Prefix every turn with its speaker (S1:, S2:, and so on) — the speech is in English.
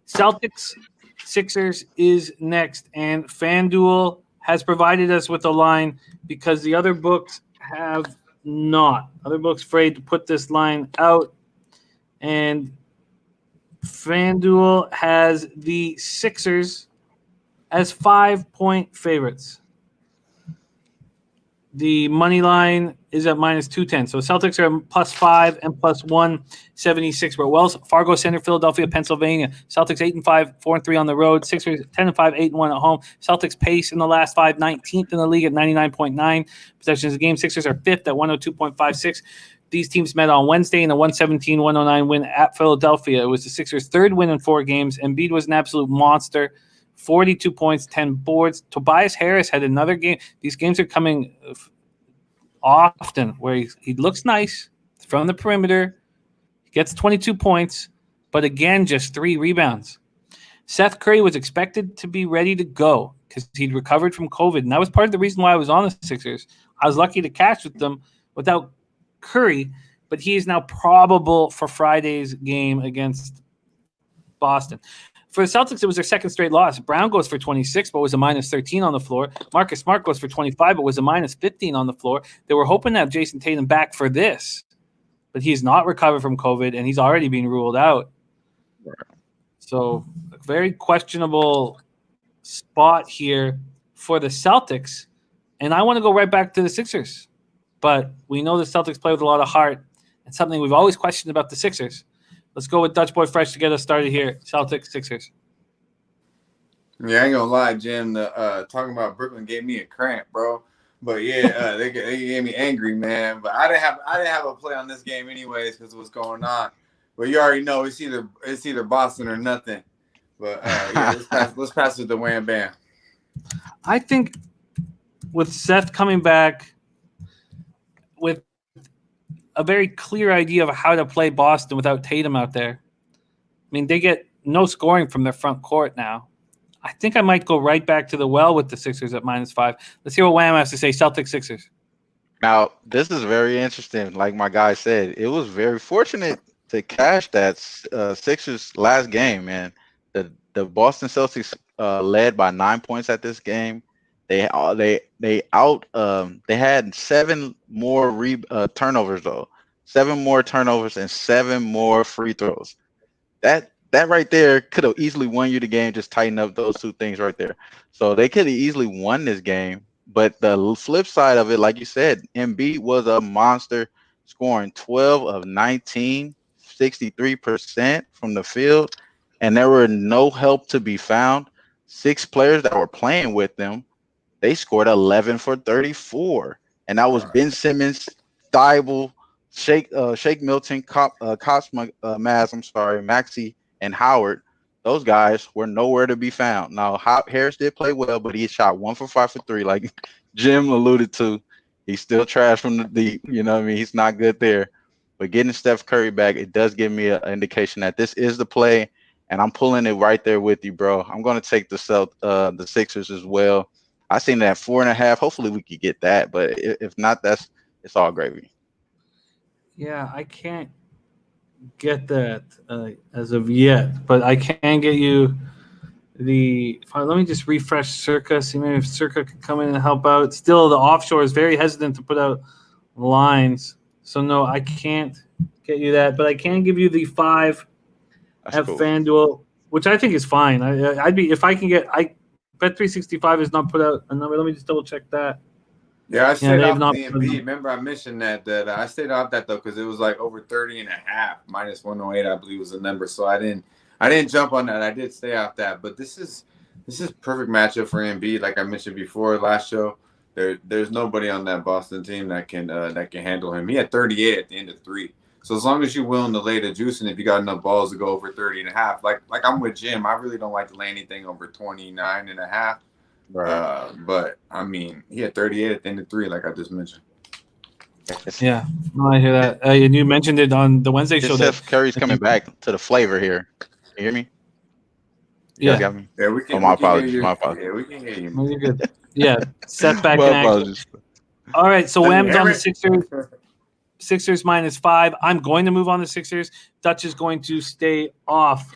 S1: Celtics Sixers is next, and FanDuel has provided us with a line because the other books have not. Other books afraid to put this line out, and FanDuel has the Sixers as 5-point favorites. The money line is at minus 210. So Celtics are plus 5 and plus 176. But Wells Fargo Center, Philadelphia, Pennsylvania. Celtics 8-5, 4-3 on the road. Sixers 10-5, 8-1 at home. Celtics pace in the last 5, 19th in the league at 99.9 possessions a game. Sixers are 5th at 102.56. These teams met on Wednesday in a 117-109 win at Philadelphia. It was the Sixers' third win in 4 games. Embiid was an absolute monster. 42 points, 10 boards. Tobias Harris had another game. These games are coming often where he looks nice from the perimeter. He gets 22 points, but again, just 3 rebounds. Seth Curry was expected to be ready to go because he'd recovered from COVID, and that was part of the reason why I was on the Sixers. I was lucky to catch with them without Curry, but he is now probable for Friday's game against Boston. For the Celtics, it was their second straight loss. Brown goes for 26, but was a minus 13 on the floor. Marcus Smart goes for 25, but was a minus 15 on the floor. They were hoping to have Jason Tatum back for this, but he's not recovered from COVID, and he's already been ruled out. So a very questionable spot here for the Celtics, and I want to go right back to the Sixers. But we know the Celtics play with a lot of heart, and something we've always questioned about the Sixers. Let's go with Dutch Boy Fresh to get us started here. Celtics, Sixers.
S2: Yeah, I ain't gonna lie, Jim. Talking about Brooklyn gave me a cramp, bro. But yeah, they gave me angry, man. But I didn't have a play on this game anyways because of what's going on. But you already know it's either Boston or nothing. But yeah, let's pass it to Wham Bam.
S1: I think with Seth coming back with a very clear idea of how to play Boston without Tatum out there. I mean, they get no scoring from their front court now. I think I might go right back to the well with the Sixers at minus 5. Let's hear what Wham has to say. Celtics, Sixers.
S3: Now, this is very interesting. Like my guy said, it was very fortunate to cash that Sixers last game, man. The Boston Celtics led by 9 points at this game. They had 7 more turnovers though. 7 more turnovers and 7 more free throws. That right there could have easily won you the game. Just tighten up those 2 things right there. So they could have easily won this game. But the flip side of it, like you said, Embiid was a monster, scoring 12 of 19, 63% from the field, and there were no help to be found. 6 players that were playing with them, they scored 11 for 34, and that was Ben Simmons, Thibault, Shake Milton, Maxey, and Howard. Those guys were nowhere to be found. Now, Harris did play well, but he shot 1 for 5 for 3, like Jim alluded to. He's still trash from the deep. You know what I mean? He's not good there. But getting Steph Curry back, it does give me an indication that this is the play, and I'm pulling it right there with you, bro. I'm going to take the Sixers as well. I seen that 4.5. Hopefully we could get that, but if not, it's all gravy.
S1: Yeah, I can't get that as of yet, but I can get you let me just refresh Circa, see maybe if Circa can come in and help out. Still, the offshore is very hesitant to put out lines, so no, I can't get you that, but I can give you the 5 at cool. FanDuel, which I think is fine. I'd be if I can get. Bet 365 has not put out a number. Let me just double check that.
S2: Yeah, I stayed off the Embiid. Remember, I mentioned that I stayed off that though because it was like over 30.5, minus 108, I believe was the number. So I didn't jump on that. I did stay off that. But this is perfect matchup for Embiid. Like I mentioned before last show, there's nobody on that Boston team that can handle him. He had 38 at the end of 3. So as long as you're willing to lay the juice and if you got enough balls to go over 30.5, like I'm with Jim, I really don't like to lay anything over 29.5. Right. But I mean, he had 38 at the end of 3, like I just mentioned.
S1: Yeah, no, I hear that. And you mentioned it on the Wednesday show.
S3: Steph Curry's coming back to the flavor here. You hear me?
S1: Yeah.
S3: Got me?
S2: Yeah, we can.
S3: My apologies. My apologies.
S2: Yeah, we can hear you.
S1: No, you're good. Yeah, Seth back in action. All right, so Wham's on the Sixers. Sixers minus 5. I'm going to move on the Sixers. Dutch is going to stay off.